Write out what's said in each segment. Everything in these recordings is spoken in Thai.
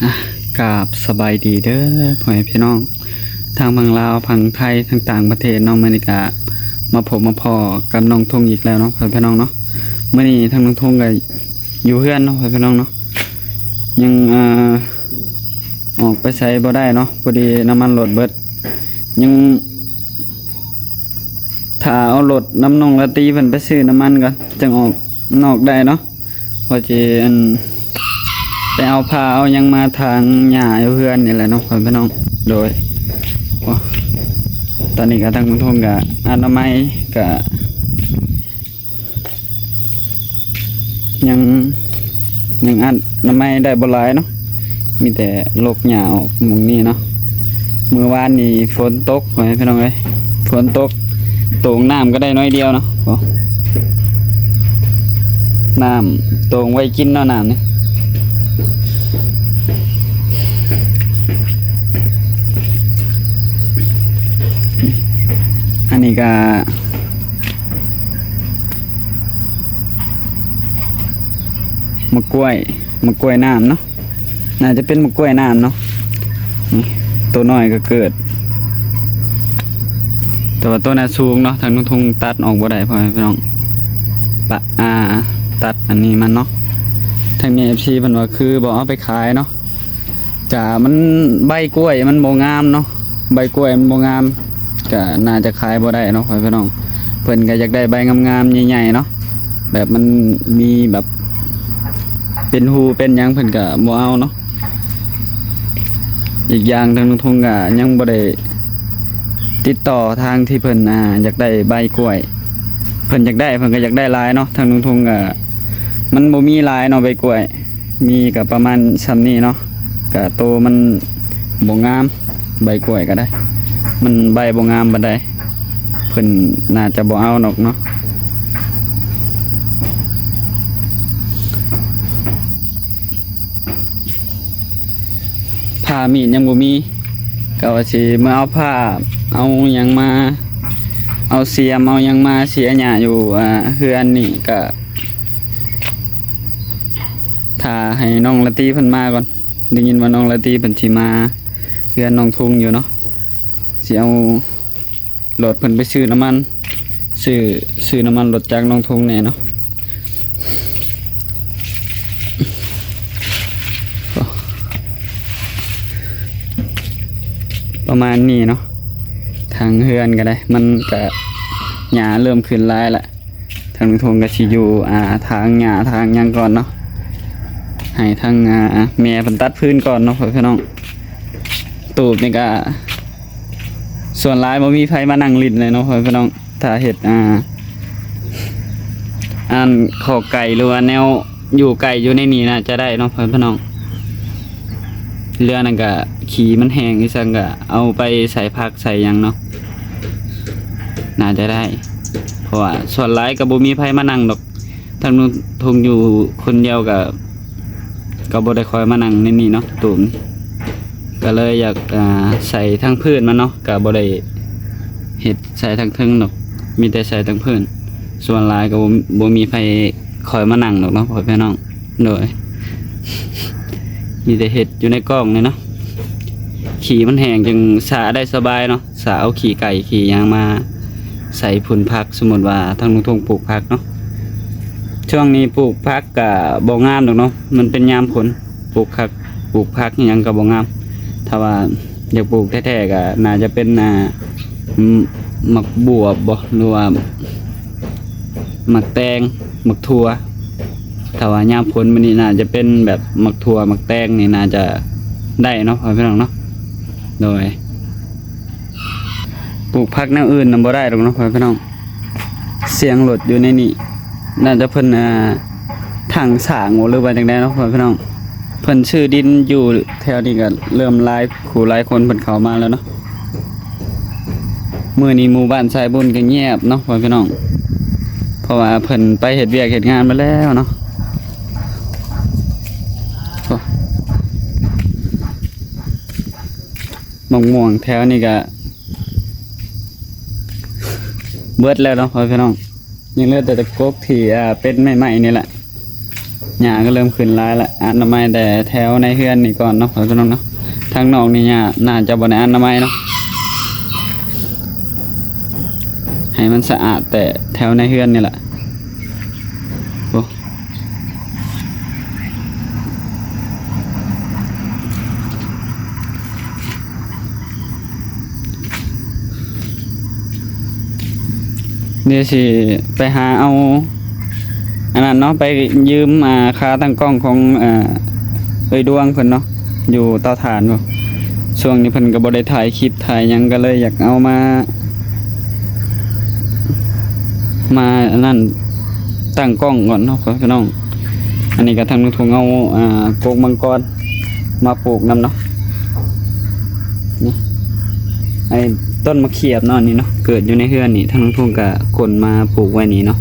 อ่ะกราบสบายดีเด้อพ่อแม่พี่น้องทางพังลาวพังไทยทางต่างประเทศน้องอเมริกามาพบมาพอกับน้องทงอีกแล้วเนาะพ่อแม่พี่น้องเนาะเมื่อนี้ทางน้องทงก็อยู่เพื่อนเนาะพ่อแม่พี่น้องเนาะยังออกไปใช้บ่ได้เนาะพอดีน้ำมันรถเบิดยังถ้าเอารถน้ำนองละตีเพิ่นไปซื้อน้ำมันก่อนจังออกนอกได้เนาะว่าจะไปเอาผ้าเอายังมาทางหญ้าอยู่เพื่อนนี่แหละเนาะพี่น้องโดยตอนนี้ก็ทางกรุงทนกับอนามัยกับยังอนามัยได้บ่หลายเนาะมีแต่โรคหญ้าออกหมู่นี้เนาะมื้อวานนี้ฝนตกพี่น้องเอ้ยฝนตกตรงน้ำก็ได้น้อยเดียวเนาะน้ำตรงไว้กินเนาะน้ำนี่อันนี้ก็มะกล้วยน้ำเนาะน่าจะเป็นมะกล้วยน้ำเนาะนี่ตัวน้อยก็เกิดแต่ว่าตัวน่ะสูงเนาะทางนุ่งทุ่งตัดออกบ่ได้พ่อแม่พี่น้องตัดอันนี้มันเนาะทางนี้ FC เพิ่นว่าคือบ่เอาไปขายเนาะจะมันใบกล้วยมันบ่งามเนาะใบกล้วยมันบ่งามก็น่าจะขายบ่ได้เนาะพี่น้องเพิ่นก็อยากได้ใบงามๆใหญ่ๆเนาะแบบมันมีแบบเป็นหูเป็นหยังเพิ่นก็บ่เอาเนาะอีกอย่างทางนุ่งทุ่งก็ยังบ่ได้ติดต่อทางที่เพิ่นอยากได้ใบกล้วยเพิ่นอยากได้เพิ่นก็อยากได้หลายเนาะทางนุ่งทุ่งก็มันบ่มีหลายเนาะใบกล้วยมีก็ประมาณซ้ำนี้เนาะก็โตมันบ่งามใบกล้วยก็ได้มันใบบ่งามปานใดเพิ่นน่าจะบ่เอาหรอกเนาะผ้ามีดยังบ่มีก็ว่าสิมาเอาผ้าเอาหยังมาเอาเสียมเอาหยังมาเสียหญ้าอยู่เฮือนนี่ก็ถ้าให้น้องละตีเพิ่นมาก่อนได้ยินว่าน้องละตีเพิ่นสิมาเฮือนน้องทุ่งอยู่เนาะสิเอารถเพิ่นไปซื้อน้ำมันซื้อน้ำมันรถจากน้องทุ่งแน่เนาะประมาณนี้เนาะทางเฮือนก็ได้มันก็หญ้าเริ่มขึ้นหลายละทางน้องทุ่งก็สิอยู่ทางหญ้าทางหยังก่อนเนาะให้ทางแม่เพิ่นตัดพื้นก่อนเนาะพี่น้องตูบนี่ก็ส่วนหลายบ่มีไผมานั่งลิ้นเลยเนาะพี่น้องถ้าเฮ็ดขอไก่หรือว่าแนวอยู่ไก่อยู่ในนี้น่าจะได้เนาะพี่น้องเรือนั่นก็ขี้มันแห้งอีซั่นก็เอาไปใส่ผักใส่หยังเนาะน่าจะได้เพราะว่าส่วนหลายก็บ่มีไผมานั่งดอกทางนู้นทุ่งอยู่คนเดียวก็บ่ได้คอยมานั่งในนี้เนาะตูมก็เลยอยากใส่ทั้งพื้นมันเนาะก็บ่ได้เฮ็ดใส่ทั้งทึงดอกมีแต่ใส่ทั้งพื้นส่วนหลายก็บ่มีไผคอยมานั่งดอกเนาะพ่อพี่น้องโดยมีแต่เฮ็ดอยู่ในกล้องนี่เนาะขี้มันแห้งจึงสาได้สบายเนาะสาเอาขี้ไก่ขี้หยังมาใส่ผุนผักสมมุติว่าทางลุงทงปลูกผักเนาะช่วงนี้ปลูกผักก็บ่งามดอกเนาะมันเป็นยามฝนปลูกผักหยังก็บ่งามถ้าว่าอยากปลูกแท้ๆก็น่าจะเป็นหมักบวบบ่หรือว่าหมักแตงหมักถั่วถ้าว่ายามฝนมันนี่น่าจะเป็นแบบหมักถั่วหมักแตงนี่น่าจะได้เนาะพี่น้องเนาะโดยปลูกผักแนวอื่นนำบ่ได้หรอกเนาะพี่น้องเสียงรถอยู่ในนี่น่าจะเพิ่นถังสางหรือว่าจังได๋เนาะพี่น้องเพิ่นชื่อดินอยู่แถวนี้ก็เริ่มหลายคนเพิ่นเข้ามาแล้วเนาะมื้อนี้หมู่บ้านสายบุญก็เงียบเนาะพี่น้องเพราะว่าเพิ่นไปเฮ็ดเวียกเฮ็ดงานมาแล้วเนาะมะม่วงแถวนี้ก็เบิดแล้วเนาะพี่น้องยังเหลือแต่ตะกกที่เป็นใหม่ๆนี่แหละ หญ้าก็เริ่มขึ้นหลายละอนามัยแต่แถวในเฮือนนี่ก่อนเนาะพ่อพี่น้องเนาะทางนอกนี่หญ้าน่าจะบ่ได้อนามัยเนาะให้มันสะอาดแต่แถวในเฮือนนี่แหละโอ้เดี๋ยวสิไปหาเอาอันนั้นเนาะไปยืมค่าตั้งกล้องของเอ้ยดวงเพิ่นเนาะอยู่เตาถ่านบ่ช่วงนี้เพิ่นก็บ่ได้ถ่ายคลิปถ่ายหยังก็เลยอยากเอามาอันนั้นตั้งกล้องก่อนเนาะพี่น้องอันนี้ก็ทางลุงทงเอาโกกมังกรมาปลูกนำเนาะนี่ไอ้ต้นมะเขียบเนาะนี่เนาะเกิดอยู่ในเฮือนนี่ทางลุงทงก็ขนมาปลูกไว้นี่เนาะ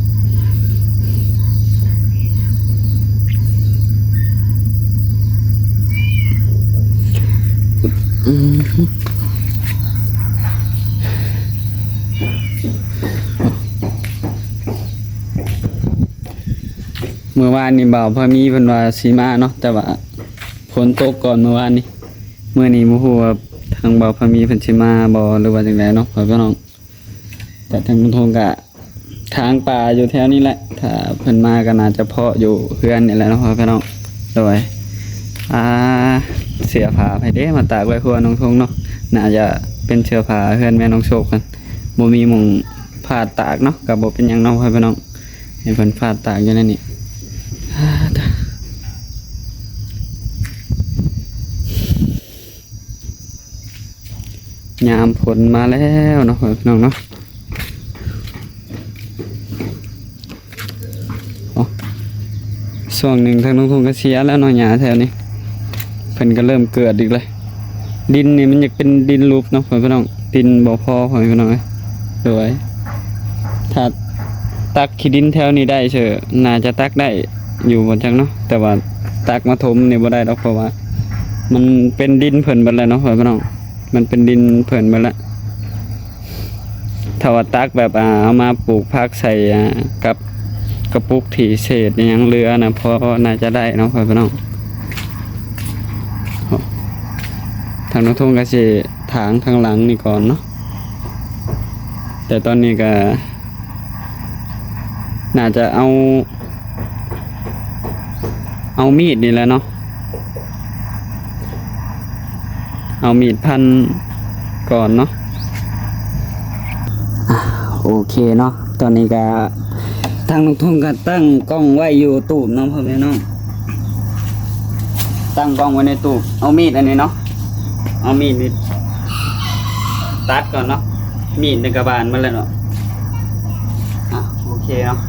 เมื่อวานนี่บ่าวพามีเพิ่นว่าสิมาเนาะแต่ว่าฝนตกก่อนเมื่อวานนี้มื้อนี้บ่ฮู้ว่าทางบ่าวพามีเพิ่นสิมาบ่หรือว่าจังไดเนาะพ่อพี่น้องแต่ทางลุงทงก็ทางป่าอยู่แถวนี้แหละถ้าเพิ่นมาก็น่าจะเพาะอยู่เฮือนนี่แหละเนาะพ่อพี่น้องโดยเสื้อผ้าไผเด้มาตากไว้ครัวน้องทงเนาะน่าจะเป็นเสื้อผ้าเฮือนแม่น้องโชคกันบ่มีหม่องผ้าตากเนาะก็บ่เป็นหยังเนาะพ่อพี่น้องให้เพิ่นผ้าตากอยู่นั่นนี่ยามฝนมาแล้วเนาะพ่อพี่น้องเนาะช่วงหนึ่งทางน้องทงก็เสียแล้วเนาะหญ้าแถวนี้เพิ่นก็เริ่มเกิดอีกเลยดินนี่มันอยากเป็นดินรูปเนาะพ่อพี่น้องดินบ่พอพ่อพี่น้องสวยถ้าตักขี้ดินแถวนี้ได้เฉยน่าจะตักได้อยู่บนจังเนาะแต่ว่าตักมาถมนี่บ่ได้ดอกเพราะว่ามันเป็นดินเพิ่นเบิดแล้วเนาะพ่อพี่น้องมันเป็นดินเพิ่นเบิดแล้วถ้าว่าตักแบบเอามาปลูกผักใส่กับกระปุกที่เศษยังเหลือนะพอน่าจะได้เนาะพ่อพี่น้องทางน้องทงก็สิถางทางหลังนี่ก่อนเนาะแต่ตอนนี้ก็น่าจะเอามีดนี่แหละเนาะเอามีดพันก่อนเนาะโอเคเนาะตอนนี้ก็ทางลุงทุ่งก็ตั้งกล้องไว้อยู่ตู้น้องพ่อแม่น้องตั้งกล้องไว้ในตู้เอามีดอันนี้เนาะเอามีดนี่ตัดก่อนเนาะมีดในกระบาลมาแล้วเนาะโอเคเนาะ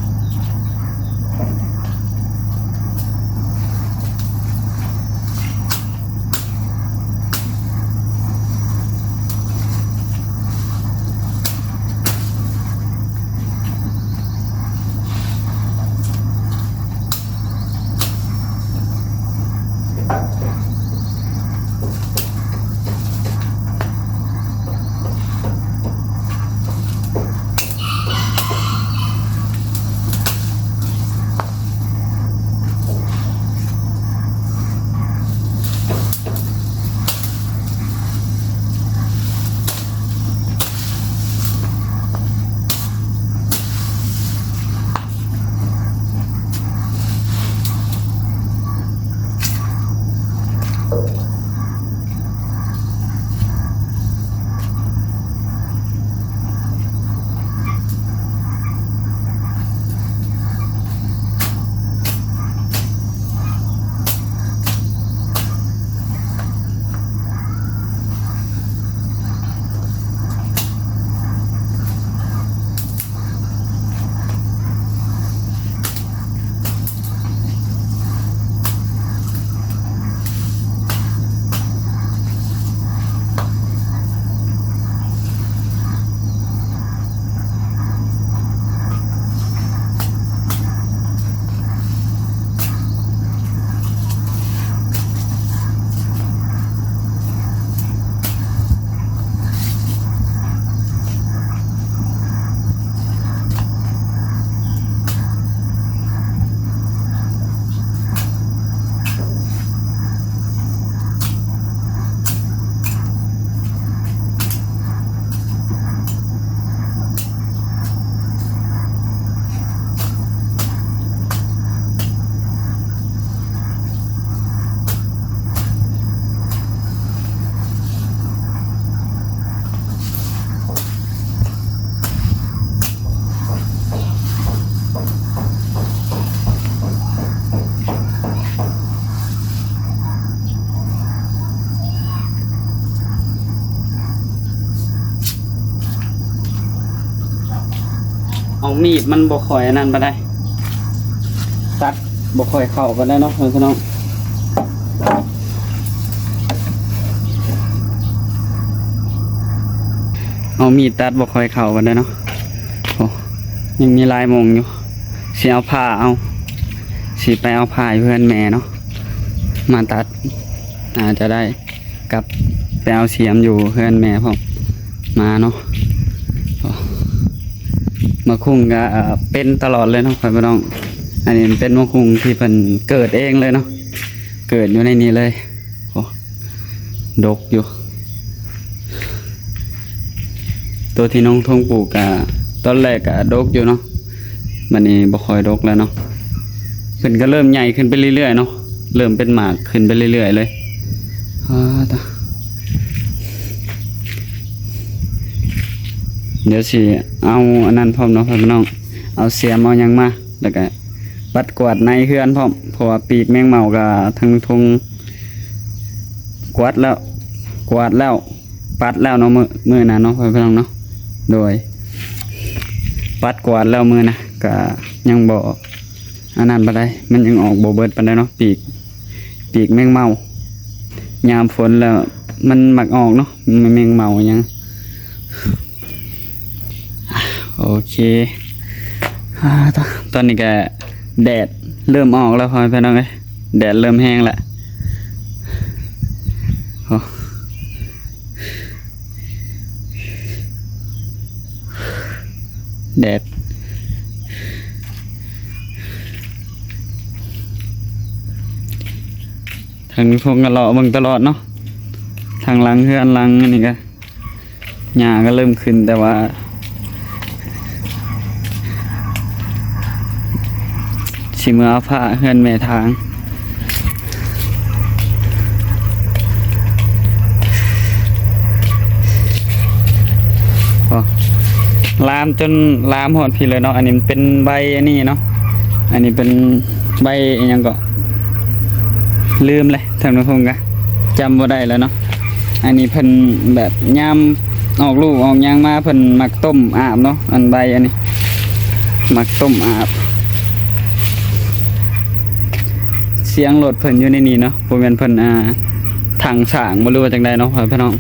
เอามีดมันบ่ค่อยอันนั้นบ่ได้ตัดบ่ค่อยเข้าบ่ได้เนาะพี่น้องเอามีดตัดบ่ค่อยเข้าบ่ได้เนาะโอ้ยังมีลายมงอยู่สิเอาผ้าเอาสิไปเอาผ้าให้เพื่อนแม่เนาะมาตัดจะได้กับไปเอาเสียมอยู่เพื่อนแม่พร้อมมาเนาะมะคุงก็เป็นตลอดเลยเนาะพี่น้องอันนี้เป็นมะคุงที่เพิ่นเกิดเองเลยเนาะเกิดอยู่ในนี้เลยโอ้ดกอยู่ตัวที่น้องทงปลูกก็ตอนแรกก็ดกอยู่เนาะมันนี้บ่ค่อยดกแล้วเนาะเพิ่นก็เริ่มใหญ่ขึ้นไปเรื่อยๆเนาะเริ่มเป็นหมากขึ้นไปเรื่อยๆเลยเดี๋ยวสิเอาอันนั้นพร้อมเนาะพี่น้องเอาเสียมเอาหยังมาแล้วก็ปัดกวาดในเฮือนพร้อมเพราะว่าปีกแมงเม่าก็ทั้งทงกวาดแล้วปัดแล้วเนาะมือนะเนาะพี่น้องเนาะโดยปัดกวาดแล้วมือนะก็ยังบ่อันนั้นบ่ได้มันยังออกบ่เบิดปานใดเนาะปีกแมงเม่ายามฝนแล้วมันมักออกเนาะมันแมงเม่ายังโอเคตอนนี้ก็แดดเริ่มออกแล้วพ่อพี่น้องเอ้ยแดดเริ่มแห้งแล้วแดดทางนี้พงกันเลาะเบิ่งตลอดเนาะทางหลังเฮือนหลังอันนี้ก็หญ้าก็เริ่มขึ้นแต่ว่าสิมือเอาผ้าเฮือนแม่ทางลามจนลามหอดพี่เลยเนาะอันนี้เป็นใบอันนี้เนาะอันนี้เป็นใบยังก็ลืมเลยทางนู้นกะจำบ่ได้แล้วเนาะอันนี้เพิ่นแบบยามออกลูกออกยางมาเพิ่นมักต้มอาบเนาะอันใบอันนี้มักต้มอาบเสียงรถเพิ่นอยู่ในนี้เนาะบ่แม่นเพิ่นถังสางบ่รู้ว่าจังได๋เนาะพี่น้อง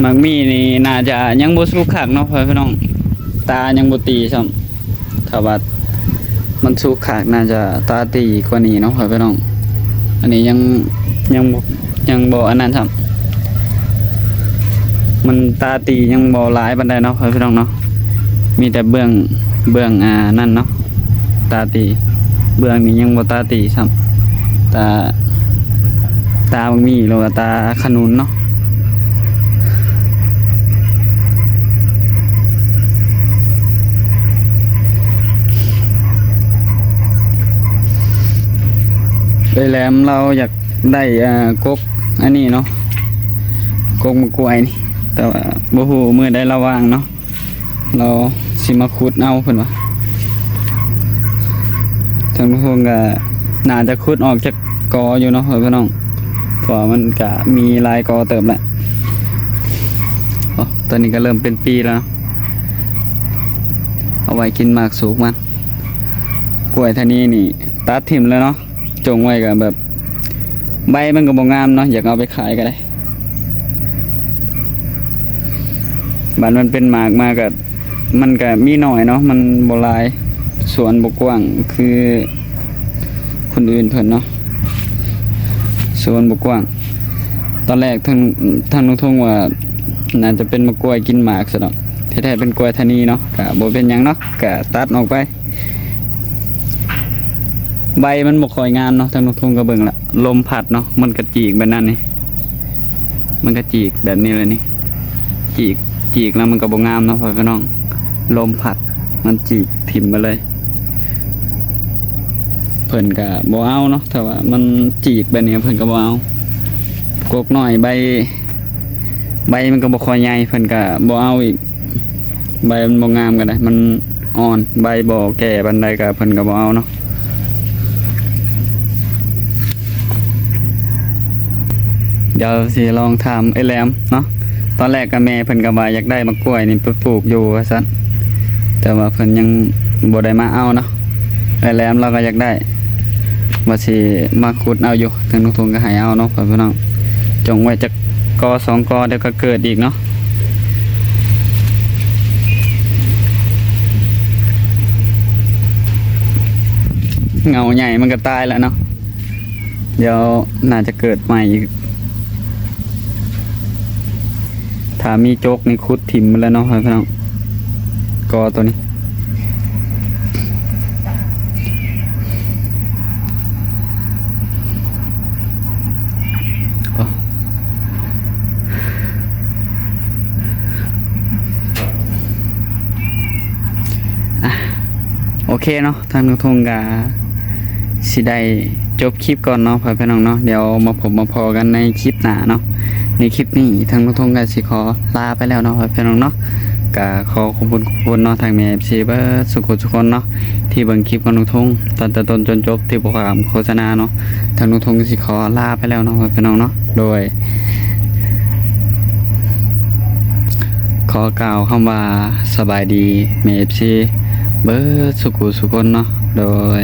มักมีนี่น่าจะยังบ่สุกคักเนาะพี่น้องตายังบ่ตีซ้ำถ้าว่ามันสุกคักน่าจะตาตีกว่านี้เนาะพี่น้องอันนี้ยังบ่อันนั้นซ้ำมันตาตียังบ่หลายปานใดเนาะพี่น้องเนาะมีแต่เบื้องนั่นเนาะตาตีเบื้องนี้ยังบ่ตาตีซ้ำตาบักมีหรือว่าตาขนุนเนาะไปแหลมเราอยากได้กกอันนี้เนาะกกมะกรวยนี่แต่ว่าบ่ฮู้มื้อใดระว่างเนาะเราสิมาขุดเอาเพิ่นว่าทางพวกก็น่าจะขุดออกจากกออยู่เนาะพี่น้องเพราะมันก็มีลายกอเติบแหละตอนนี้ก็เริ่มเป็นปีแล้วเอาไว้กินหมากสุกมันกล้วยท่านี้นี่ตัดทิ่มแล้วเนาะจงไว้กับแบบใบมันก็บ่งามเนาะอยากเอาไปขายก็ได้บัดมันเป็นหมากมากับมันก็มีหน่อยเนาะมันบ่หลายสวนบ่กว้างคือคนอื่นเพิ่นเนาะสวนบ่กว้างตอนแรกทางลุงทงว่าน่าจะเป็นมะกล้วยกินหมากซะเนาะแท้ๆเป็นกล้วยทานีเนาะก็บ่เป็นหยังเนาะก็ตัดออกไปใบมันบ่ค่อยงามเนาะทางลุงทงก็เบิ่งละลมพัดเนาะมันก็จีกแบบนั้นนี่มันก็จีกแบบนี้เลยนี่จีกแล้วมันก็บ่งามเนาะพี่น้องลมพัดมันจีกถิ่มไปเลยเพิ่นก็บ่เอาเนาะแต่ว่ามันจีกแบบนี้เพิ่นก็บ่เอากกน้อยใบมันก็บ่ค่อยใหญ่เพิ่นก็บ่เอาอีกใบมันบ่งามก็ได้มันอ่อนใบบ่แก่ปานใดก็เพิ่นก็บ่เอาเนาะ เดี๋ยวสิลองถามไอ้แหลมเนาะตอนแรกก็แม่เพิ่นก็ว่าอยากได้มะกล้วยนี่ไปปลูกอยู่ว่าซั่นแต่ว่าเพิ่นยังบ่ได้มาเอาเนาะไอ้แหลมเราก็อยากได้ว่าสิมาขุดเอาอยู่ทางนุทงก็ให้เอาเนาะพี่น้องจงไว้จักกอสองกอเดี๋ยวก็เกิดอีกเนาะเงาใหญ่มันก็ตายแล้วเนาะเดี๋ยวน่าจะเกิดใหม่อีกถ้ามีโจกนี่คุดถิ่มมาแล้วเนาะพี่น้องกอตัวนี้โอเคเนาะทางนุทงกาสิได้จบคลิปก่อนเนาะพี่น้องเนาะเดี๋ยวมาพอกันในคลิปหน้าเนาะในคลิปนี้ทางนุทงกาสิขอลาไปแล้วเนาะพี่น้องเนาะกาขอขอบคุณเนาะทางแม่FCเบิร์ดสุขุทุกคนเนาะที่เบิ่งคลิปของนุทงตอนต้นจนจบที่บ่ความโฆษณาเนาะทางนุทงสิขอลาไปแล้วเนาะพี่น้องเนาะโดยขอกล่าวคำว่าสบายดีแม่FCเบิร์ดสุขุทุกคนเนาะโดย